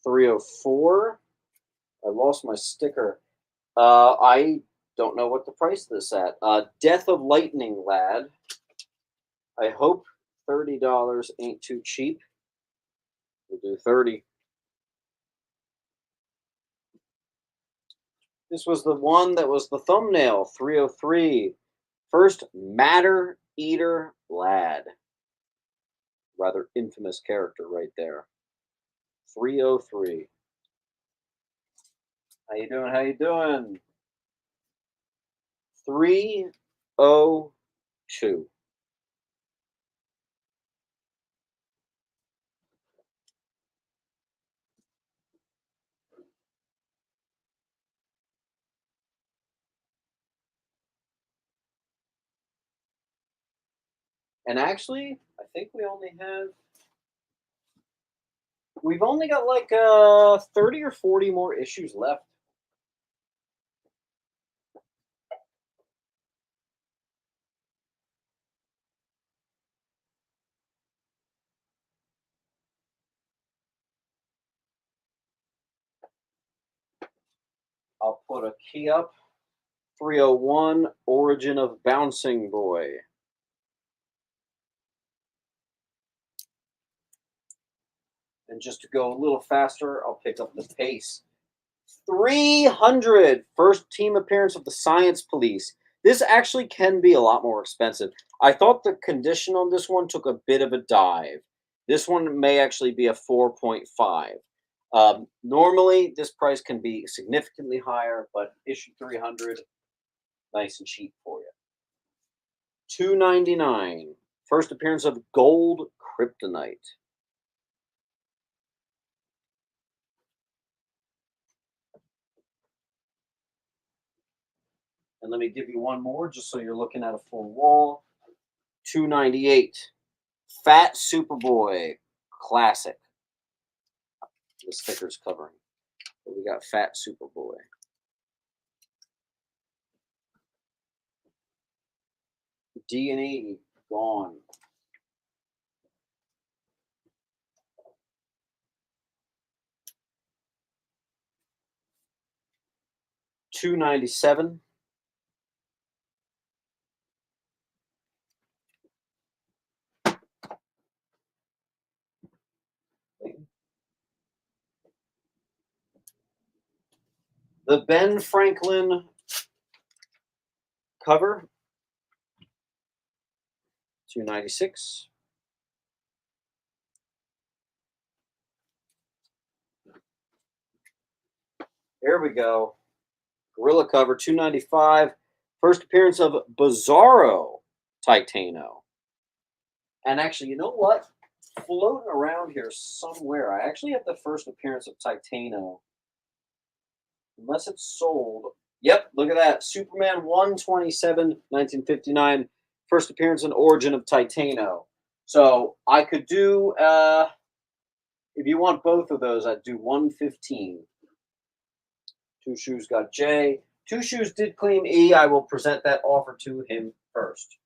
$304. I lost my sticker. I Don't know what the price of this at. Death of Lightning Lad. I hope $30 ain't too cheap. We'll do 30. This was the one that was the thumbnail, 303. First Matter Eater Lad. Rather infamous character right there. 303. How you doing? How you doing? 302. And actually, I think we've only got like 30 or 40 more issues left. I'll put a key up. 301, Origin of Bouncing Boy. And just to go a little faster, I'll pick up the pace. 300, first team appearance of the Science Police. This actually can be a lot more expensive. I thought the condition on this one took a bit of a dive. This one may actually be a 4.5. Normally, this price can be significantly higher, but issue 300, nice and cheap for you. 299, first appearance of Gold Kryptonite. And let me give you one more just so you're looking at a full wall. 298, Fat Superboy Classic. The sticker's covering. But we got Fat Superboy. D&E gone. $297. The Ben Franklin cover, $296. There we go. Gorilla cover, $295. First appearance of Bizarro Titano. And actually, you know what? Floating around here somewhere, I actually have the first appearance of Titano. Unless it's sold. Yep, look at that. Superman 127, 1959. First appearance and origin of Titano. So I could do, if you want both of those, I'd do 115. Two Shoes got J. Two Shoes did claim E. I will present that offer to him first.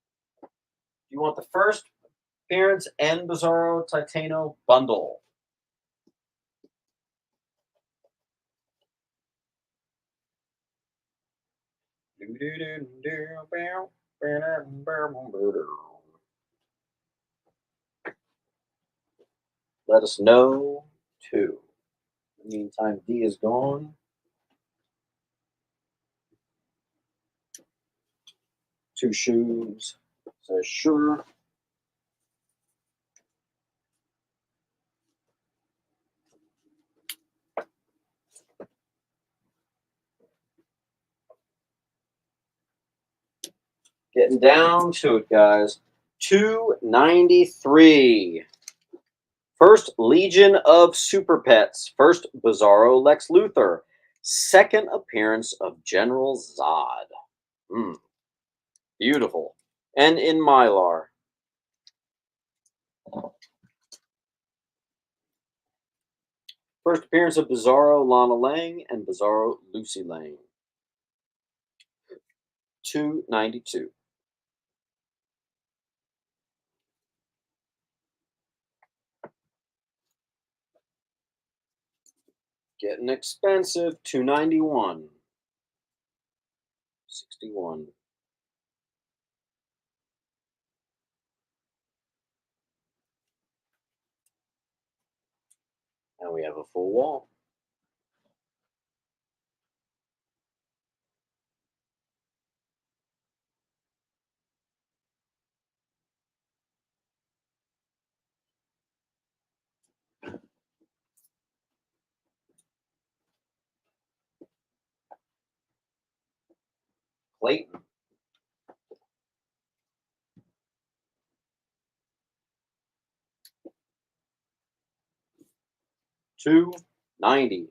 You want the first appearance and Bizarro Titano bundle. Let us know, too. In the meantime, D is gone. Two Shoes says sure. Getting down to it, guys. 293. First Legion of Super Pets. First Bizarro Lex Luthor. Second appearance of General Zod. Beautiful. And in Mylar. First appearance of Bizarro Lana Lang and Bizarro Lucy Lang. 292. Getting expensive. 291. 1961. And we have a full wall. Clayton. 290.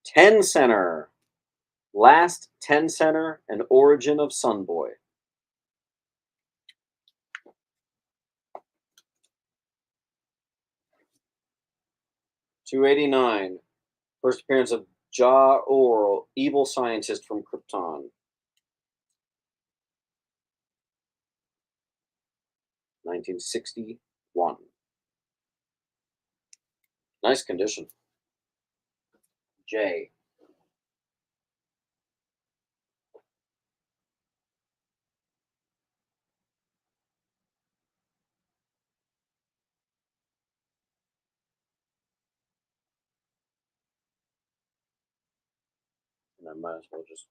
10 center. Last 10 center and origin of Sunboy. 289. First appearance of Ja-Ur, evil scientist from Krypton. 1961. Nice condition. J. And I might as well just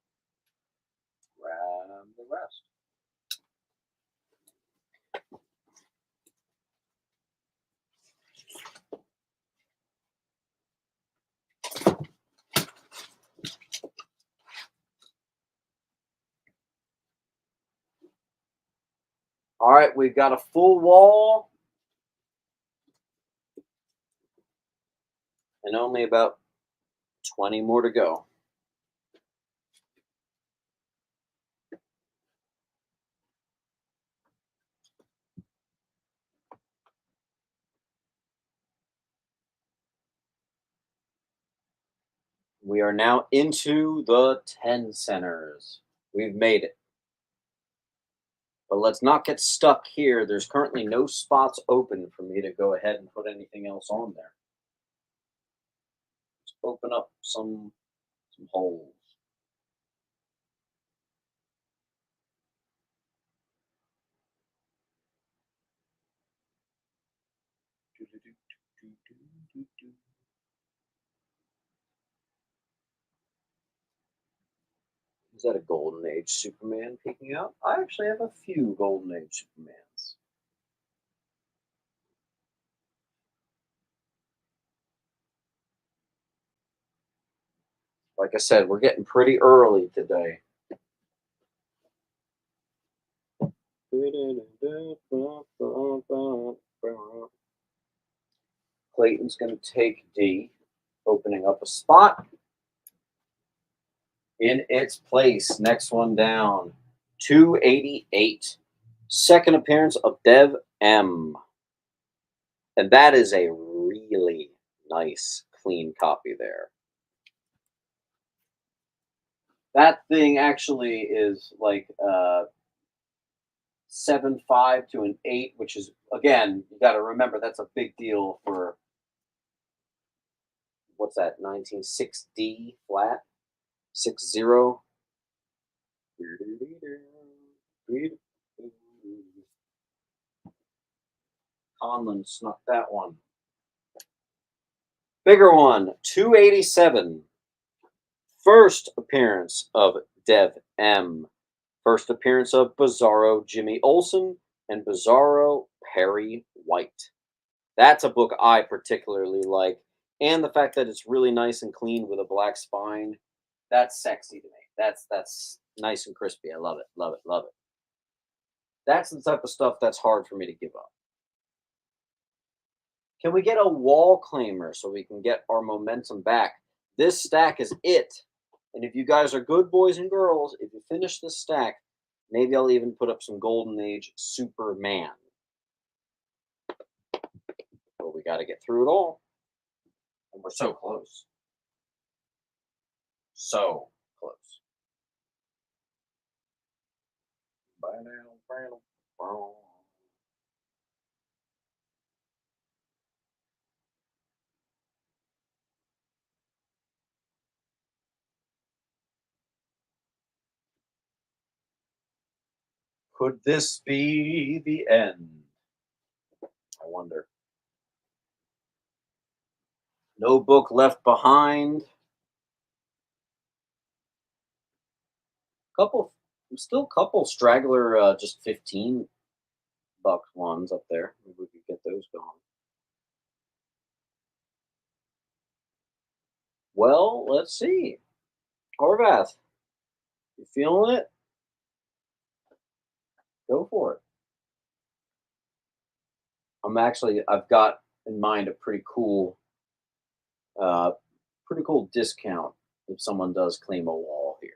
grab the rest. All right, we've got a full wall and only about 20 more to go. We are now into the 10 centers. We've made it. But let's not get stuck here. There's currently no spots open for me to go ahead and put anything else on there. Let's open up some holes. Is that a Golden Age Superman peeking out? I actually have a few Golden Age Supermans. Like I said, we're getting pretty early today. Clayton's going to take D, opening up a spot in its place. Next one down, 288. Second appearance of Dev M. And that is a really nice, clean copy there. That thing actually is like 7.5 to an 8, which is, again, you got to remember that's a big deal for, what's that, 19.6D flat? 6.0. Conlon snuck that one. Bigger one, 287. First appearance of Dev M. First appearance of Bizarro Jimmy Olsen and Bizarro Perry White. That's a book I particularly like. And the fact that it's really nice and clean with a black spine, that's sexy to me. That's nice and crispy. I love it, love it, love it. That's the type of stuff that's hard for me to give up. Can we get a wall claimer so we can get our momentum back? This stack is it. And if you guys are good boys and girls, if you finish this stack, maybe I'll even put up some Golden Age Superman. But we got to get through it all. And we're so close. So close. Could this be the end? I wonder. No book left behind. Couple, still couple straggler, just $15 ones up there. Maybe we could get those going. Well, let's see. Horvath, you feeling it? Go for it. I've got in mind a uh, pretty cool discount if someone does claim a wall here.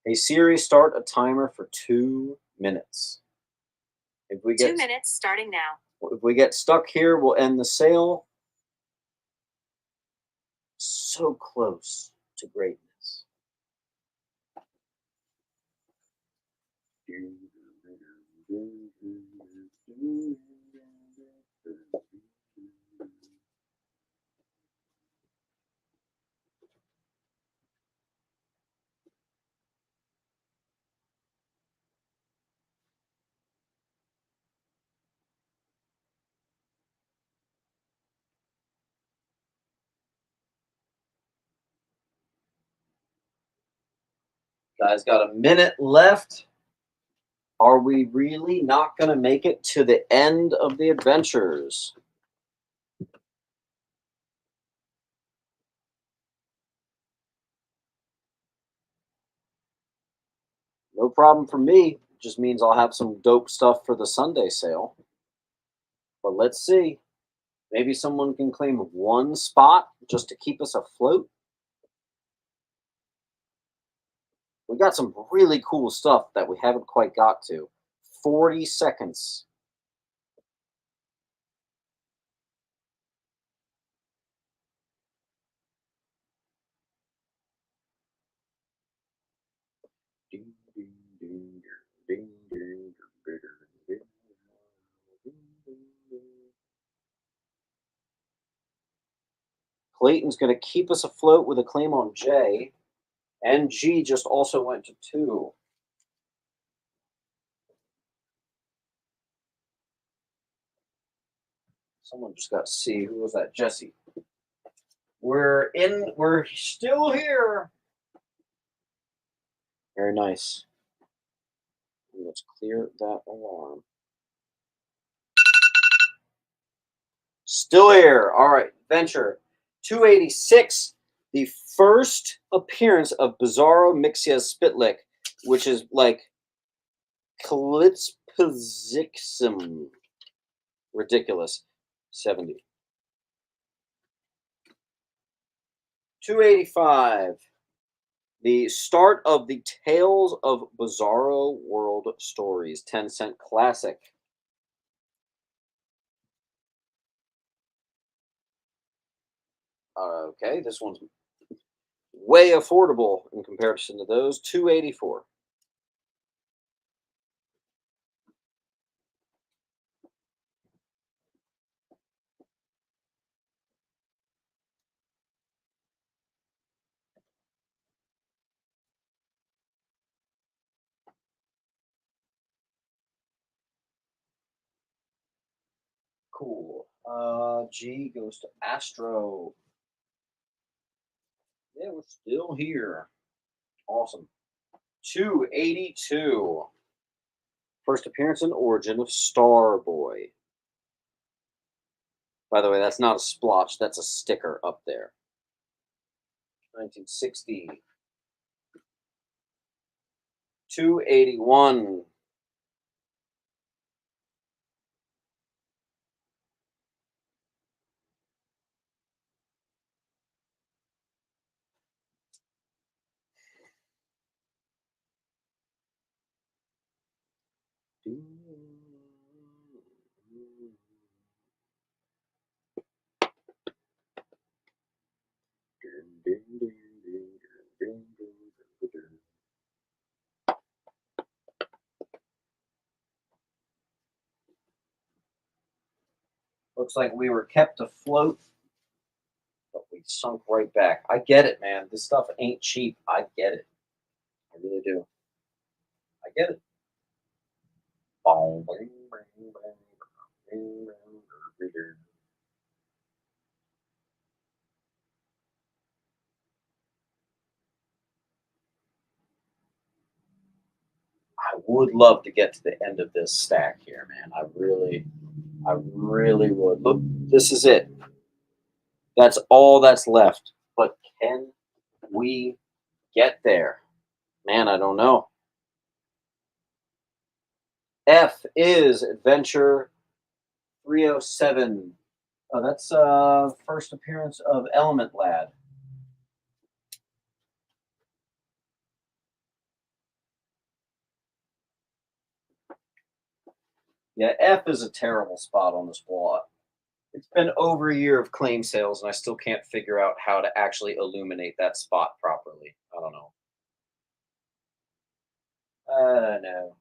Hey Siri, start a timer for 2 minutes. If we get 2 minutes starting now. If we get stuck here, we'll end the sale. So close to greatness. Guys, got a minute left. Are we really not going to make it to the end of the adventures? No problem for me. Just means I'll have some dope stuff for the Sunday sale. But let's see. Maybe someone can claim one spot just to keep us afloat. We got some really cool stuff that we haven't quite got to. 40 seconds. Clayton's going to keep us afloat with a claim on J. And G just also went to 2. Someone just got C. Who was that? Jesse. We're still here. Very nice. Let's clear that alarm. Still here. All right. Venture 286. The first appearance of Bizarro Mixia Spitlick, which is like Calypsozixum. Ridiculous. 70. 285. The start of the Tales of Bizarro World Stories 10-cent classic. Okay, this one's way affordable in comparison to those. 284. Cool. G goes to Astro. Yeah, we're still here. Awesome. 282. First appearance and origin of Starboy. By the way, that's not a splotch, that's a sticker up there. 1960. 281. Looks like we were kept afloat, but we sunk right back. I get it, man. This stuff ain't cheap. I get it. I really do. I get it. I would love to get to the end of this stack here, man. I really would. Look, this is it. That's all that's left. But can we get there? Man, I don't know. F is Adventure 307. Oh, that's first appearance of Element Lad. Yeah, F is a terrible spot on this wall. It's been over a year of claim sales, and I still can't figure out how to actually illuminate that spot properly. I don't know. I don't know.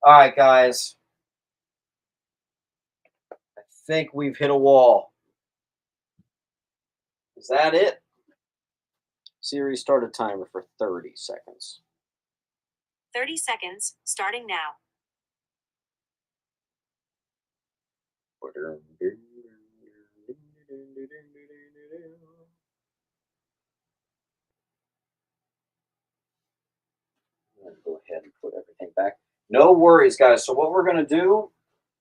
All right, guys. I think we've hit a wall. Is that it? Siri, start a timer for 30 seconds. 30 seconds, starting now. I'm going to go ahead and put everything back. No worries, guys. So what we're going to do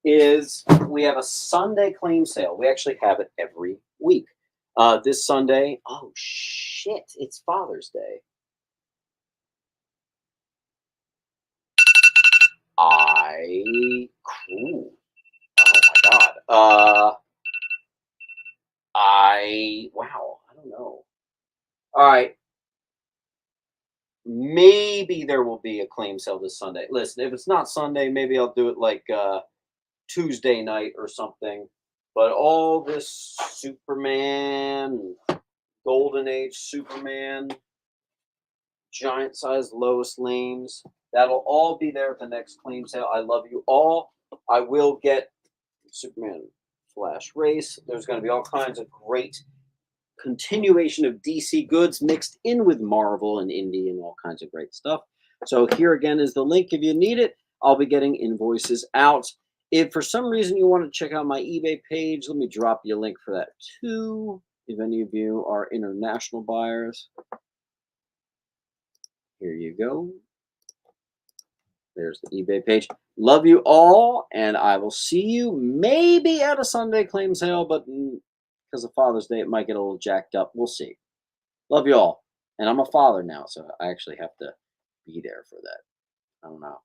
is we have a Sunday claim sale. We actually have it every week. This Sunday, oh shit, it's Father's Day. Cool. Oh my god. Wow, I don't know. All right. Maybe there will be a claim sale this Sunday. Listen, if it's not Sunday, maybe I'll do it like Tuesday night or something. But all this Superman, Golden Age Superman, giant sized Lois Lanes, that'll all be there at the next claim sale. I love you all. I will get Superman Flash Race. There's going to be all kinds of great continuation of DC goods mixed in with Marvel and indie and all kinds of great stuff. So here again is the link if you need it. I'll be getting invoices out. If for some reason you want to check out my eBay page, let me drop you a link for that too. If any of you are international buyers, here you go. There's the eBay page. Love you all, and I will see you maybe at a Sunday claim sale, but because of Father's Day, it might get a little jacked up. We'll see. Love you all. And I'm a father now, so I actually have to be there for that. I don't know.